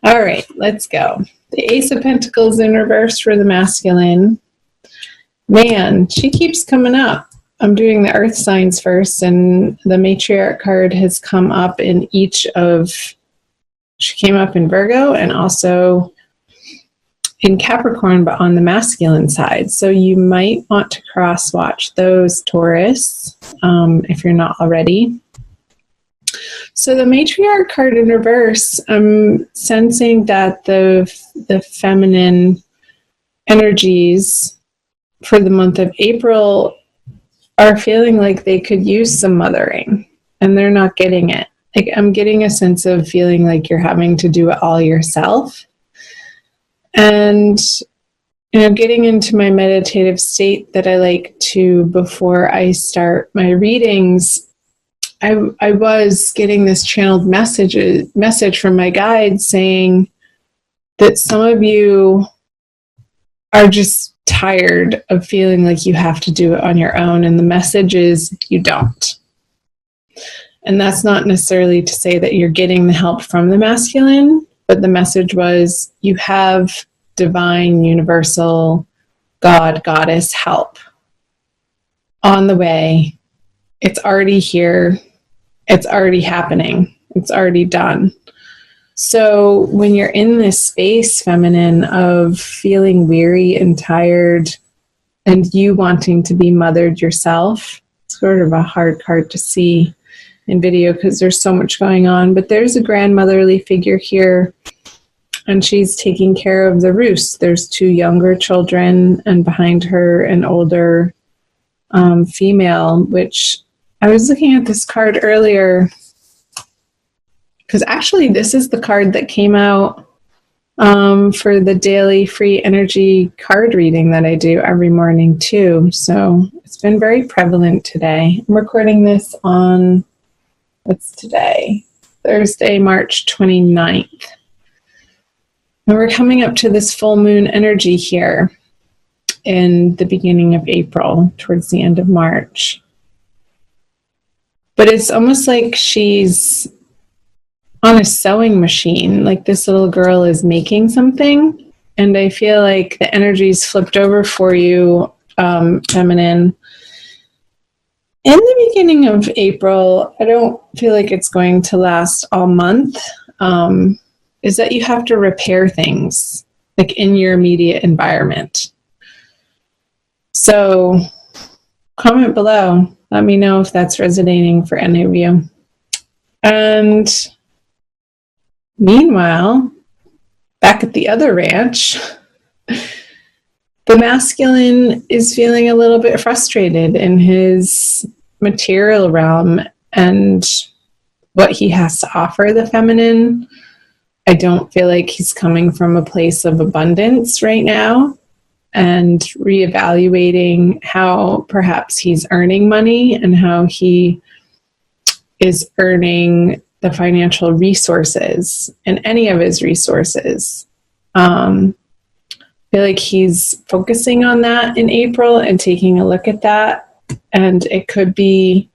All right, let's go. The Ace of Pentacles in reverse for the masculine. Man, she keeps coming up. I'm doing the earth signs first, and the matriarch card has come up in each of, she came up in Virgo and also in Capricorn, but on the masculine side. So you might want to cross-watch those, Taurus, if you're not already. So the matriarch card in reverse, I'm sensing that the feminine energies for the month of April are feeling like they could use some mothering, and they're not getting it. Like, I'm getting a sense of feeling like you're having to do it all yourself. And, you know, getting into my meditative state that I like to before I start my readings, I was getting this channeled message from my guide saying that some of you are just tired of feeling like you have to do it on your own, and the message is you don't. And that's not necessarily to say that you're getting the help from the masculine, but the message was you have divine, universal, God, goddess help on the way. It's already here. It's already happening. It's already done. So when you're in this space, feminine, of feeling weary and tired and you wanting to be mothered yourself, it's sort of a hard card to see in video because there's so much going on, but there's a grandmotherly figure here, and she's taking care of the roost. There's 2 younger children, and behind her an older female, which I was looking at this card earlier because actually this is the card that came out for the daily free energy card reading that I do every morning too. So it's been very prevalent today. I'm recording this on, what's today? Thursday, March 29th. And we're coming up to this full moon energy here in the beginning of April, towards the end of March. But it's almost like she's on a sewing machine, like this little girl is making something. And I feel like the energy's flipped over for you, feminine. In the beginning of April, I don't feel like it's going to last all month, is that you have to repair things, like in your immediate environment. So comment below. Let me know if that's resonating for any of you. And meanwhile, back at the other ranch, the masculine is feeling a little bit frustrated in his material realm and what he has to offer the feminine. I don't feel like he's coming from a place of abundance right now, and reevaluating how perhaps he's earning money and how he is earning the financial resources and any of his resources. I feel like he's focusing on that in April and taking a look at that, and it could be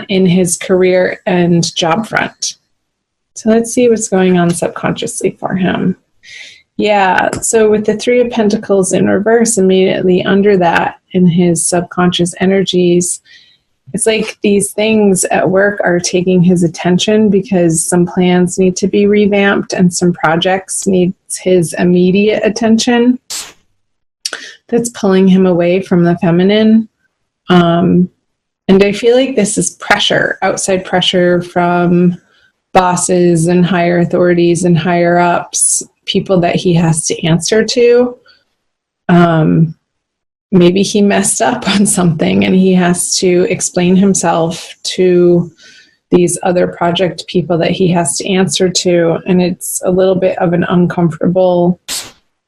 in his career and job front. So let's see what's going on subconsciously for him. Yeah, so with the 3 of Pentacles in reverse, immediately under that in his subconscious energies, it's like these things at work are taking his attention because some plans need to be revamped and some projects need his immediate attention. That's pulling him away from the feminine. And I feel like this is pressure, outside pressure from bosses and higher authorities and higher ups, people that he has to answer to. Maybe he messed up on something and he has to explain himself to these other project people that he has to answer to. And it's a little bit of an uncomfortable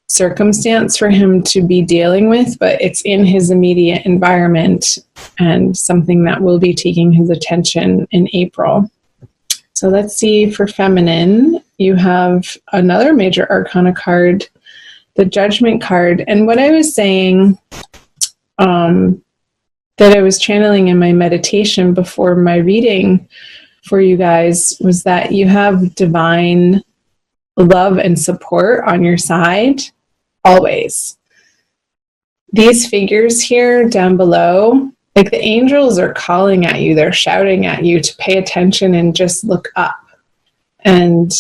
circumstance for him to be dealing with, but it's in his immediate environment and something that will be taking his attention in April. So let's see for feminine. You have another major arcana card, the Judgment card. And what I was saying that I was channeling in my meditation before my reading for you guys was that you have divine love and support on your side, always. These figures here down below, like the angels are calling at you, they're shouting at you to pay attention and just look up. And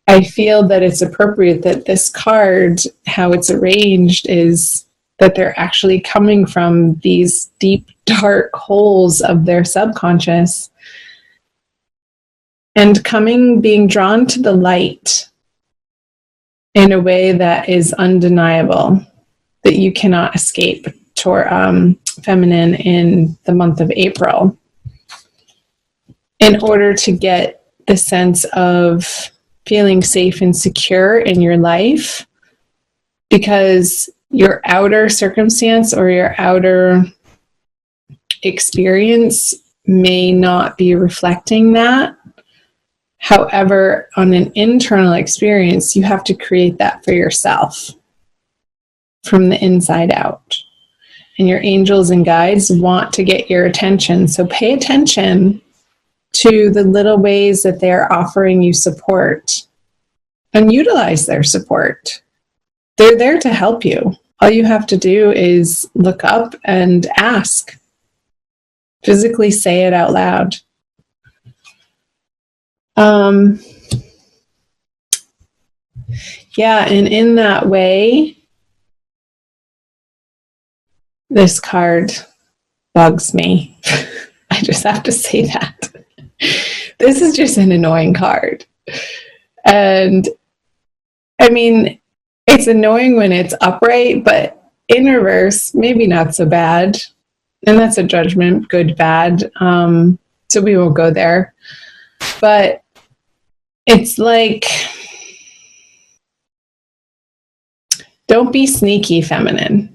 I feel that it's appropriate that this card, how it's arranged, is that they're actually coming from these deep, dark holes of their subconscious and being drawn to the light in a way that is undeniable, that you cannot escape feminine in the month of April, in order to get the sense of feeling safe and secure in your life, because your outer circumstance or your outer experience may not be reflecting that. However, on an internal experience, you have to create that for yourself from the inside out. And your angels and guides want to get your attention. So pay attention to the little ways that they're offering you support and utilize their support. They're there to help you. All you have to do is look up and ask. Physically say it out loud. Yeah, and in that way, this card bugs me. I just have to say that. This is just an annoying card. And I mean, it's annoying when it's upright, but in reverse, maybe not so bad. And that's a judgment, good, bad. So we won't go there. But it's like, don't be sneaky feminine.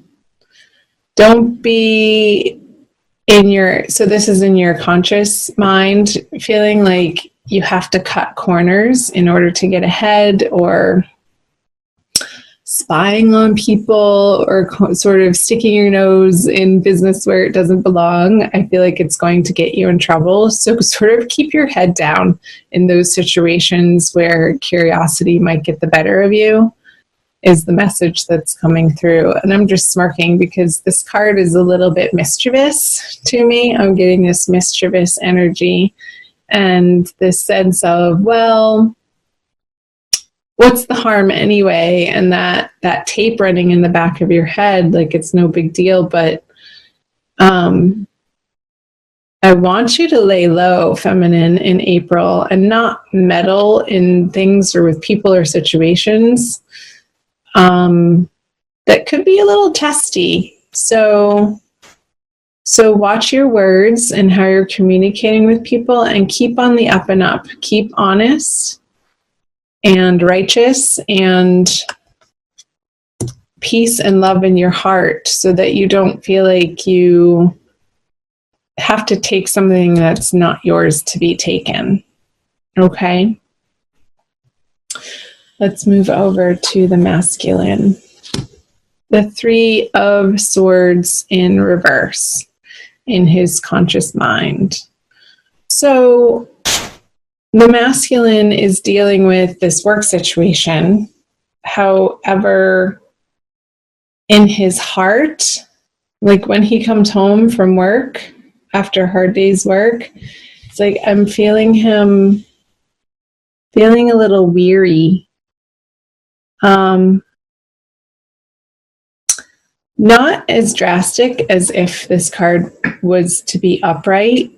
Don't be so this is in your conscious mind, feeling like you have to cut corners in order to get ahead, or spying on people, or sort of sticking your nose in business where it doesn't belong. I feel like it's going to get you in trouble. So sort of keep your head down in those situations where curiosity might get the better of you, is the message that's coming through. And I'm just smirking because this card is a little bit mischievous to me. I'm getting this mischievous energy and this sense of, well, what's the harm anyway? And that tape running in the back of your head, like it's no big deal. But I want you to lay low, feminine, in April, and not meddle in things or with people or situations that could be a little testy. So watch your words and how you're communicating with people, and keep on the up and up. Keep honest and righteous and peace and love in your heart, so that you don't feel like you have to take something that's not yours to be taken. Okay? Let's move over to the masculine. The Three of Swords in reverse in his conscious mind. So the masculine is dealing with this work situation. However, in his heart, like when he comes home from work after a hard day's work, it's like I'm feeling him feeling a little weary. Not as drastic as if this card was to be upright,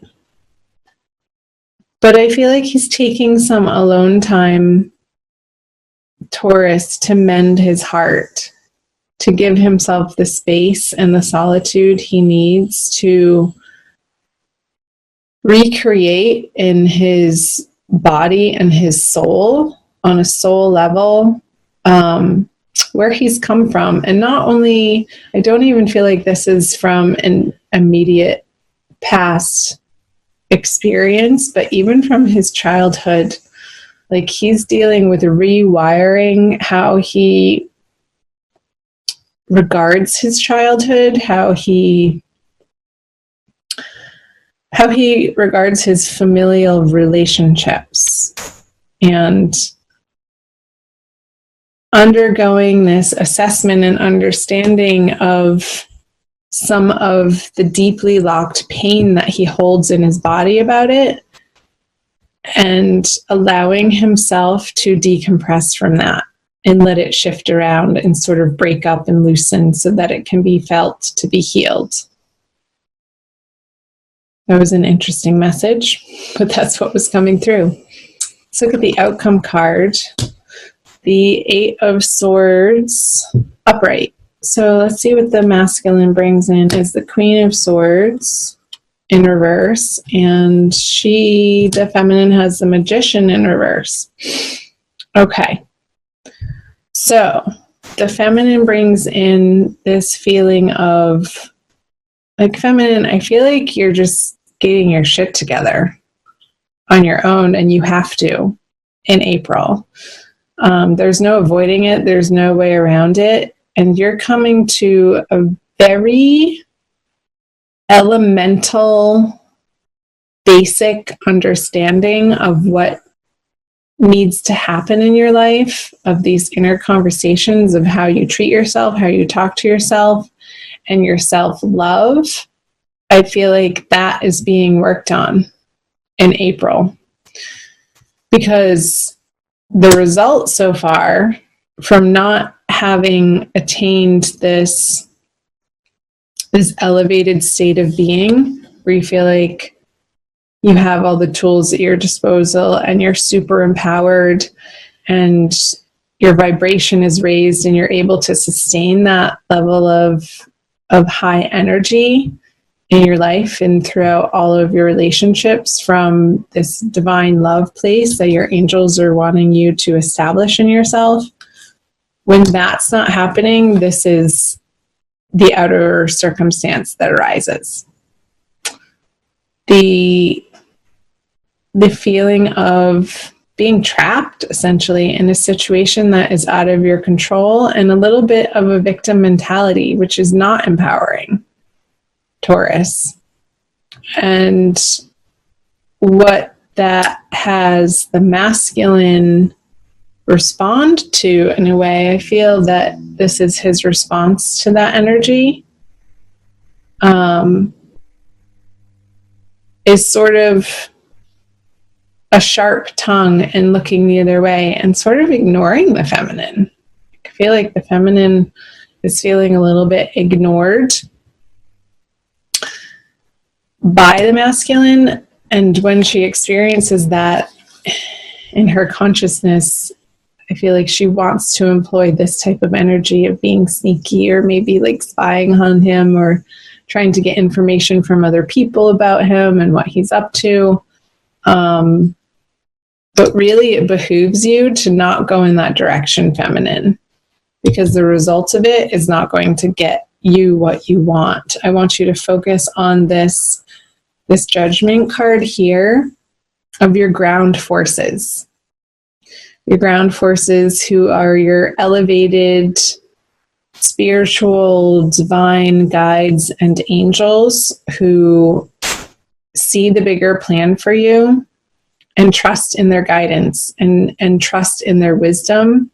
but I feel like he's taking some alone time, Taurus, to mend his heart, to give himself the space and the solitude he needs to recreate in his body and his soul, on a soul level, where he's come from. And not only, I don't even feel like this is from an immediate past experience, but even from his childhood. Like he's dealing with rewiring how he regards his childhood, how he regards his familial relationships. And undergoing this assessment and understanding of some of the deeply locked pain that he holds in his body about it, and allowing himself to decompress from that and let it shift around and sort of break up and loosen so that it can be felt to be healed. That was an interesting message, but that's what was coming through. Let's look at the outcome card. The 8 of Swords upright. So let's see what the masculine brings in is the Queen of Swords in reverse, and the feminine has the Magician in reverse. Okay. So the feminine brings in this feeling of, like, feminine, I feel like you're just getting your shit together on your own, and you have to in April. There's no avoiding it. There's no way around it. And you're coming to a very elemental, basic understanding of what needs to happen in your life, of these inner conversations of how you treat yourself, how you talk to yourself, and your self-love. I feel like that is being worked on in April, because the result so far from not having attained this elevated state of being where you feel like you have all the tools at your disposal and you're super empowered and your vibration is raised and you're able to sustain that level of high energy in your life and throughout all of your relationships from this divine love place that your angels are wanting you to establish in yourself. When that's not happening, this is the outer circumstance that arises. The feeling of being trapped, essentially, in a situation that is out of your control, and a little bit of a victim mentality, which is not empowering, Taurus. And what that has the masculine respond to, in a way, I feel that this is his response to that energy, is sort of a sharp tongue and looking the other way and sort of ignoring the feminine. I feel like the feminine is feeling a little bit ignored by the masculine, and when she experiences that in her consciousness, I feel like she wants to employ this type of energy of being sneaky, or maybe like spying on him, or trying to get information from other people about him and what he's up to. But really, it behooves you to not go in that direction, feminine, because the result of it is not going to get you what you want. I want you to focus on this judgment card here of your ground forces. Your ground forces, who are your elevated spiritual divine guides and angels, who see the bigger plan for you and trust in their guidance and trust in their wisdom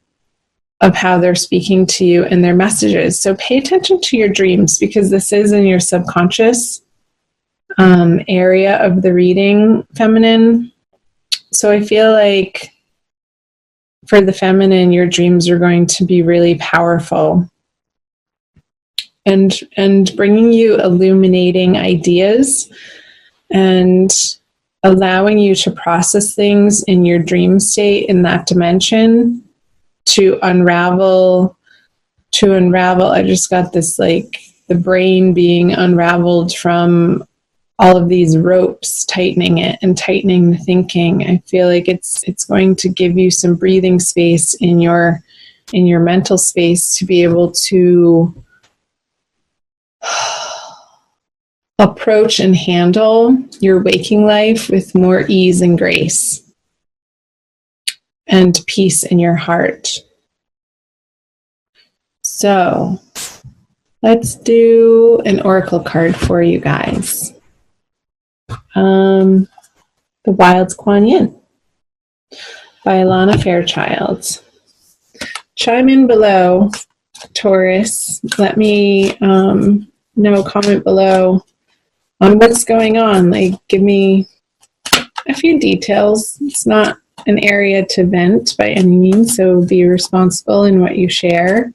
of how they're speaking to you and their messages. So pay attention to your dreams, because this is in your subconscious area of the reading, feminine. So I feel like for the feminine, your dreams are going to be really powerful and bringing you illuminating ideas and allowing you to process things in your dream state in that dimension to unravel. I just got this, like, the brain being unraveled from all of these ropes, tightening it and tightening the thinking. I feel like it's going to give you some breathing space in your mental space to be able to approach and handle your waking life with more ease and grace and peace in your heart. So let's do an oracle card for you guys. The Wild Kuan Yin by Alana Fairchild. chime in below, Taurus. Let me know, comment below on what's going on. Like, give me a few details. It's not an area to vent by any means, so be responsible in what you share.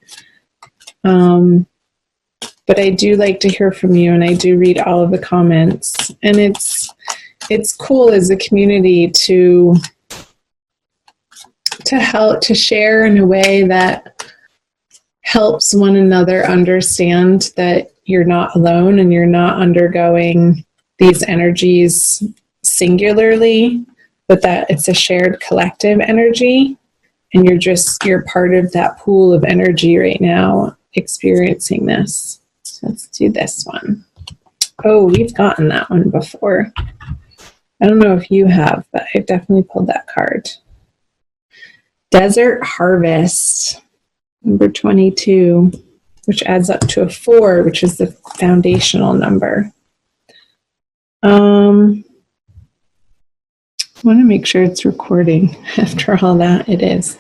But I do like to hear from you, and I do read all of the comments. And it's cool as a community to help, to share in a way that helps one another understand that you're not alone and you're not undergoing these energies singularly, but that it's a shared collective energy, and you're part of that pool of energy right now experiencing this. So let's do this one. Oh, we've gotten that one before. I don't know if you have, but I've definitely pulled that card. Desert Harvest, number 22, which adds up to a 4, which is the foundational number. I want to make sure it's recording. After all that, it is.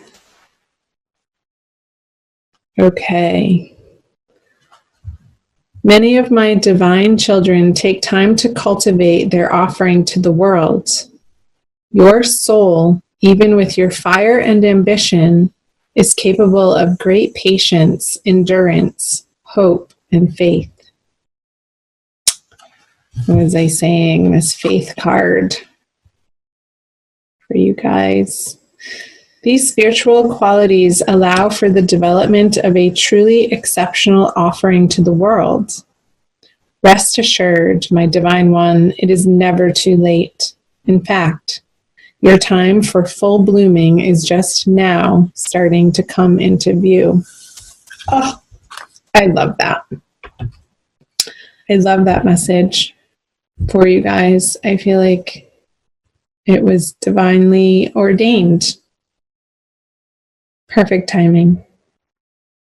Okay. Many of my divine children take time to cultivate their offering to the world. Your soul, even with your fire and ambition, is capable of great patience, endurance, hope, and faith. What was I saying? This faith card for you guys. These spiritual qualities allow for the development of a truly exceptional offering to the world. Rest assured, my divine one, it is never too late. In fact, your time for full blooming is just now starting to come into view. Oh, I love that. I love that message for you guys. I feel like it was divinely ordained. Perfect timing.